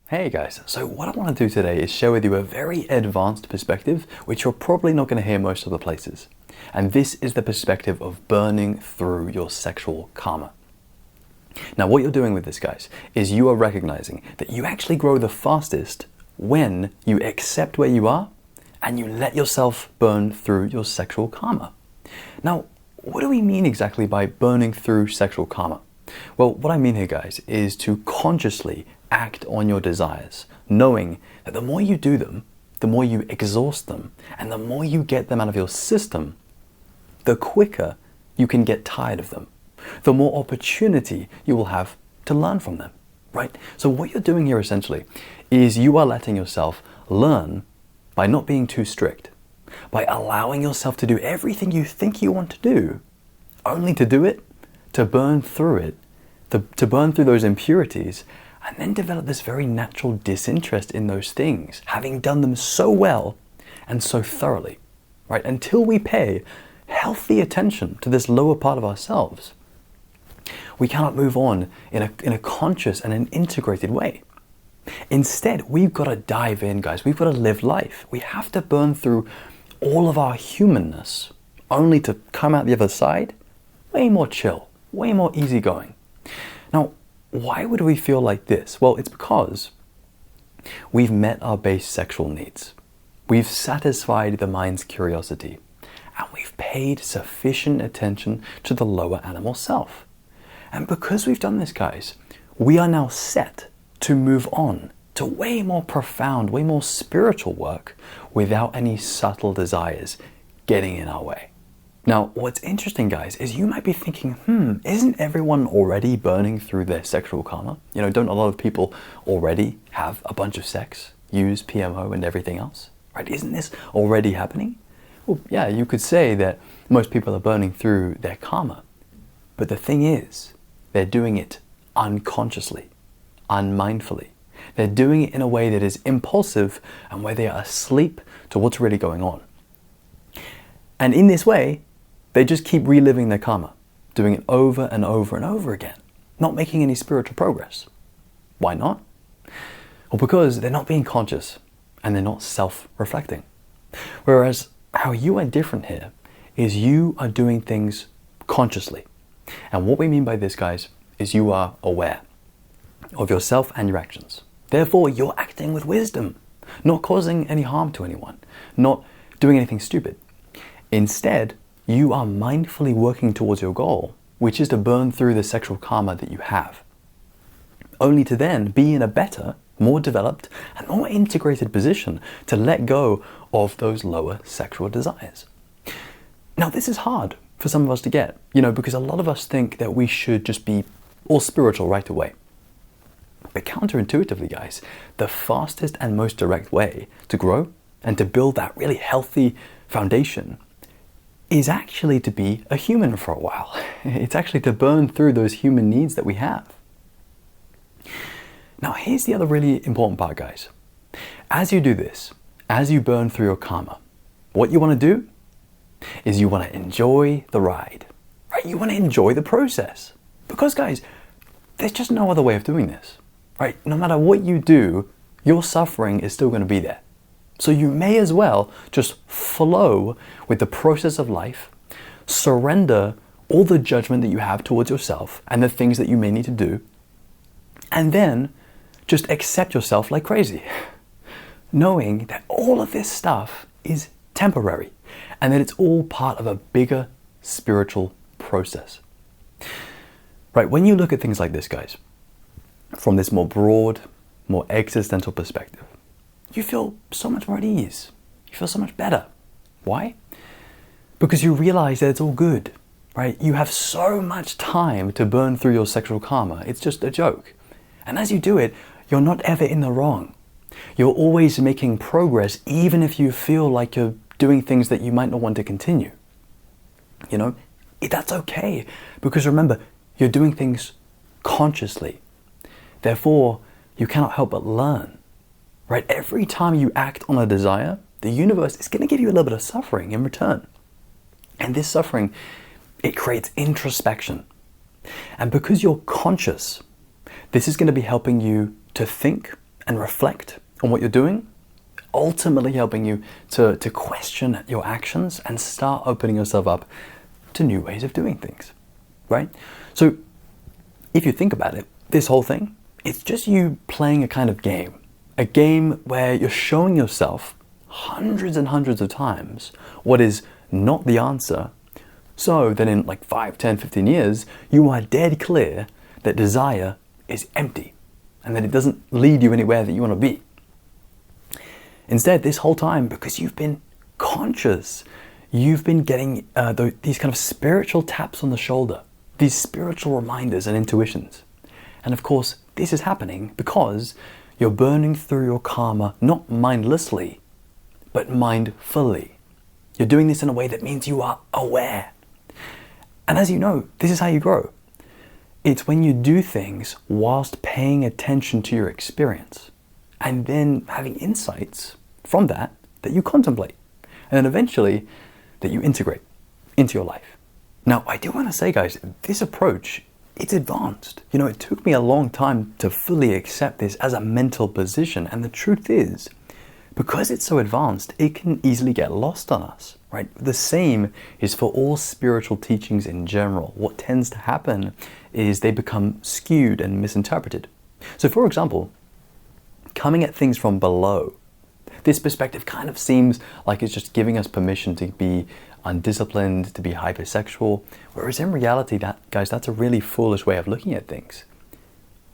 Hey guys, so what I want to do today is share with you a very advanced perspective which you're probably not going to hear most other places. And this is the perspective of burning through your sexual karma. Now what you're doing with this, guys, is you are recognizing that you actually grow the fastest when you accept where you are and you let yourself burn through your sexual karma. Now, what do we mean exactly by burning through sexual karma? Well, what I mean here, guys, is to consciously act on your desires, knowing that the more you do them, the more you exhaust them, and the more you get them out of your system, the quicker you can get tired of them, the more opportunity you will have to learn from them, right? So what you're doing here essentially is you are letting yourself learn by not being too strict, by allowing yourself to do everything you think you want to do, only to do it, to burn through it, to burn through those impurities, and then develop this very natural disinterest in those things, having done them so well and so thoroughly, right? Until we pay healthy attention to this lower part of ourselves, we cannot move on in a conscious and an integrated way. Instead, we've got to dive in, guys. We've got to live life. We have to burn through all of our humanness, only to come out the other side way more chill, way more easygoing. Now, why would we feel like this? Well, it's because we've met our base sexual needs. We've satisfied the mind's curiosity, and we've paid sufficient attention to the lower animal self. And because we've done this, guys, we are now set to move on to way more profound, way more spiritual work without any subtle desires getting in our way. Now, what's interesting, guys, is you might be thinking, isn't everyone already burning through their sexual karma? You know, don't a lot of people already have a bunch of sex, use PMO and everything else, right? Isn't this already happening? Well, yeah, you could say that most people are burning through their karma. But the thing is, they're doing it unconsciously, unmindfully. They're doing it in a way that is impulsive and where they are asleep to what's really going on. And in this way, they just keep reliving their karma, doing it over and over and over again, not making any spiritual progress. Why not? Well, because they're not being conscious and they're not self-reflecting. Whereas how you are different here is you are doing things consciously. And what we mean by this, guys, is you are aware of yourself and your actions. Therefore, you're acting with wisdom, not causing any harm to anyone, not doing anything stupid. Instead, you are mindfully working towards your goal, which is to burn through the sexual karma that you have, only to then be in a better, more developed, and more integrated position to let go of those lower sexual desires. Now, this is hard for some of us to get, because a lot of us think that we should just be all spiritual right away. But counterintuitively, guys, the fastest and most direct way to grow and to build that really healthy foundation is actually to be a human for a while. It's actually to burn through those human needs that we have. Now, here's the other really important part, guys. As you do this, as you burn through your karma, what you want to do is you want to enjoy the ride, right? You want to enjoy the process. Because, guys, there's just no other way of doing this, right? No matter what you do, your suffering is still going to be there. So you may as well just flow with the process of life, surrender all the judgment that you have towards yourself and the things that you may need to do, and then just accept yourself like crazy, knowing that all of this stuff is temporary and that it's all part of a bigger spiritual process. Right, when you look at things like this, guys, from this more broad, more existential perspective, you feel so much more at ease. You feel so much better. Why? Because you realize that it's all good, right? You have so much time to burn through your sexual karma. It's just a joke. And as you do it, you're not ever in the wrong. You're always making progress, even if you feel like you're doing things that you might not want to continue. That's okay. Because remember, you're doing things consciously. Therefore, you cannot help but learn. Right? Every time you act on a desire, the universe is going to give you a little bit of suffering in return. And this suffering, it creates introspection. And because you're conscious, this is going to be helping you to think and reflect on what you're doing, ultimately helping you to question your actions and start opening yourself up to new ways of doing things, right? So if you think about it, this whole thing, it's just you playing a kind of game. A game where you're showing yourself hundreds and hundreds of times what is not the answer, so that in like 5, 10, 15 years, you are dead clear that desire is empty and that it doesn't lead you anywhere that you want to be. Instead, this whole time, because you've been conscious, you've been getting these kind of spiritual taps on the shoulder, these spiritual reminders and intuitions. And of course, this is happening because you're burning through your karma not mindlessly, but mindfully. You're doing this in a way that means you are aware. And as you know, this is how you grow. It's when you do things whilst paying attention to your experience and then having insights from that you contemplate and then eventually that you integrate into your life. Now, I do want to say, guys, this approach, it's advanced. You know, it took me a long time to fully accept this as a mental position. And the truth is, because it's so advanced, it can easily get lost on us, right? The same is for all spiritual teachings in general. What tends to happen is they become skewed and misinterpreted. So for example, coming at things from below, this perspective kind of seems like it's just giving us permission to be undisciplined, to be hypersexual, whereas in reality, guys, that's a really foolish way of looking at things.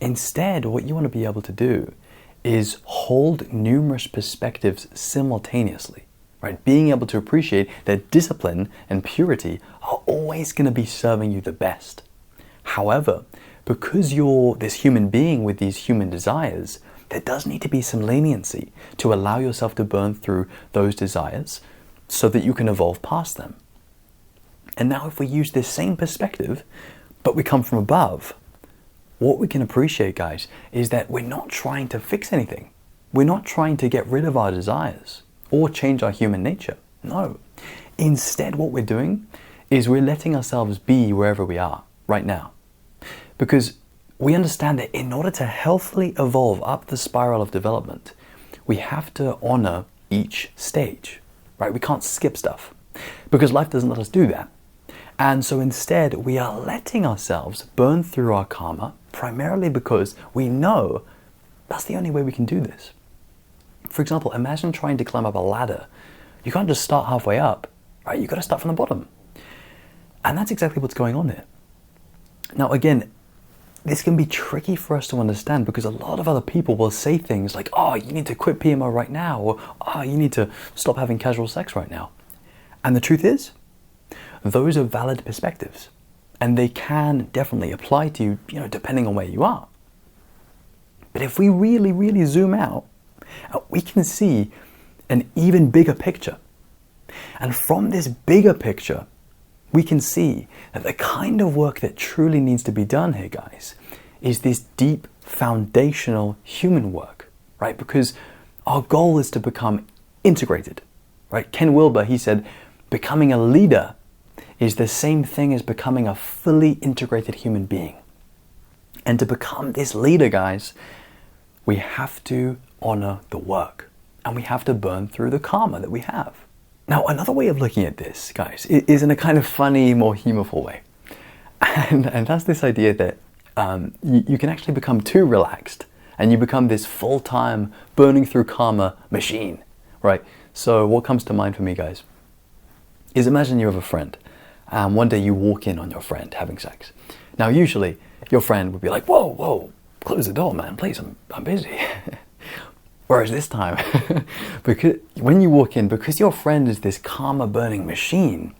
Instead, what you want to be able to do is hold numerous perspectives simultaneously, right? Being able to appreciate that discipline and purity are always going to be serving you the best. However, because you're this human being with these human desires, there does need to be some leniency to allow yourself to burn through those desires so that you can evolve past them. And now if we use this same perspective, but we come from above, what we can appreciate, guys, is that we're not trying to fix anything. We're not trying to get rid of our desires or change our human nature. No. Instead, what we're doing is we're letting ourselves be wherever we are right now. Because we understand that in order to healthily evolve up the spiral of development, we have to honor each stage, right? We can't skip stuff because life doesn't let us do that. And so instead, we are letting ourselves burn through our karma primarily because we know that's the only way we can do this. For example, imagine trying to climb up a ladder. You can't just start halfway up, right? You've got to start from the bottom. And that's exactly what's going on here. Now, again, this can be tricky for us to understand because a lot of other people will say things like, oh, you need to quit PMO right now, or oh, you need to stop having casual sex right now. And the truth is, those are valid perspectives. And they can definitely apply to you, depending on where you are. But if we really, really zoom out, we can see an even bigger picture. And from this bigger picture, we can see that the kind of work that truly needs to be done here, guys, is this deep, foundational human work, right? Because our goal is to become integrated, right? Ken Wilber, he said, becoming a leader is the same thing as becoming a fully integrated human being. And to become this leader, guys, we have to honor the work and we have to burn through the karma that we have. Now, another way of looking at this, guys, is in a kind of funny, more humorful way. And that's this idea that you can actually become too relaxed and you become this full-time burning through karma machine, right? So what comes to mind for me, guys, is imagine you have a friend. One day you walk in on your friend having sex. Now, usually your friend would be like, whoa, close the door, man, please, I'm busy. Whereas this time, because when you walk in, because your friend is this karma burning machine,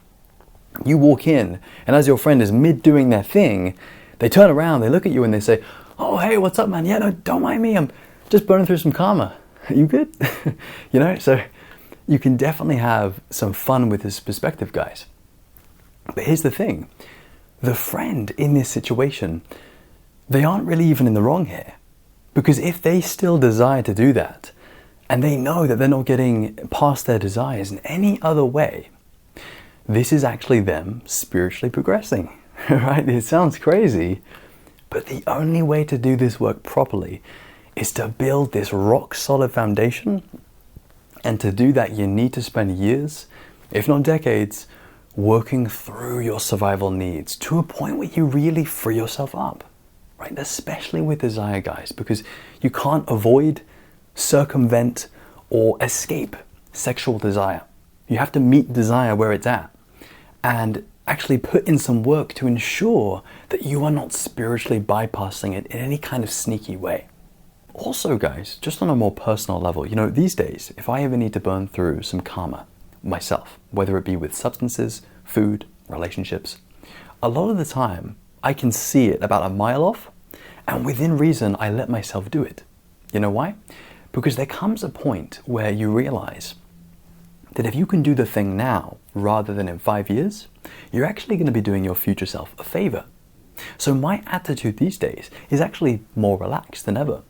you walk in, and as your friend is mid doing their thing, they turn around, they look at you and they say, oh, hey, what's up, man? Yeah, no, don't mind me. I'm just burning through some karma. Are you good? So you can definitely have some fun with this perspective, guys. But here's the thing. The friend in this situation, they aren't really even in the wrong here. Because if they still desire to do that, and they know that they're not getting past their desires in any other way, this is actually them spiritually progressing, right? It sounds crazy, but the only way to do this work properly is to build this rock solid foundation. And to do that, you need to spend years, if not decades, working through your survival needs to a point where you really free yourself up, right? Especially with desire, guys, because you can't avoid, circumvent, or escape sexual desire. You have to meet desire where it's at and actually put in some work to ensure that you are not spiritually bypassing it in any kind of sneaky way. Also, guys, just on a more personal level, these days, if I ever need to burn through some karma myself, whether it be with substances, food, relationships, a lot of the time I can see it about a mile off, and within reason, I let myself do it. You know why? Because there comes a point where you realize that if you can do the thing now rather than in 5 years, you're actually going to be doing your future self a favor. So my attitude these days is actually more relaxed than ever.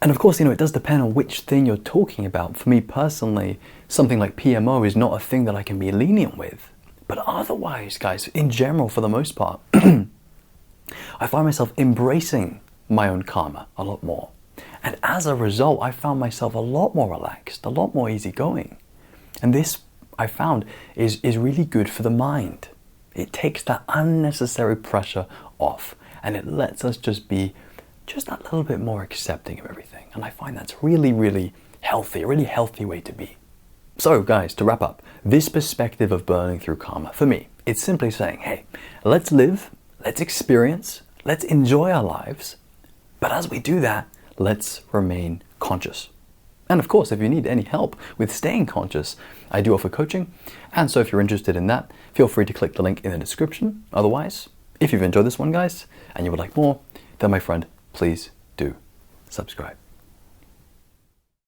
And of course, it does depend on which thing you're talking about. For me personally, something like PMO is not a thing that I can be lenient with. But otherwise, guys, in general, for the most part, I find myself embracing my own karma a lot more. And as a result, I found myself a lot more relaxed, a lot more easygoing. And this, I found, is really good for the mind. It takes that unnecessary pressure off, and it lets us just be just that little bit more accepting of everything. And I find that's really, really healthy, a really healthy way to be. So guys, to wrap up, this perspective of burning through karma, for me, it's simply saying, hey, let's live, let's experience, let's enjoy our lives, but as we do that, let's remain conscious. And of course, if you need any help with staying conscious, I do offer coaching. And so if you're interested in that, feel free to click the link in the description. Otherwise, if you've enjoyed this one, guys, and you would like more, then my friend, please do subscribe.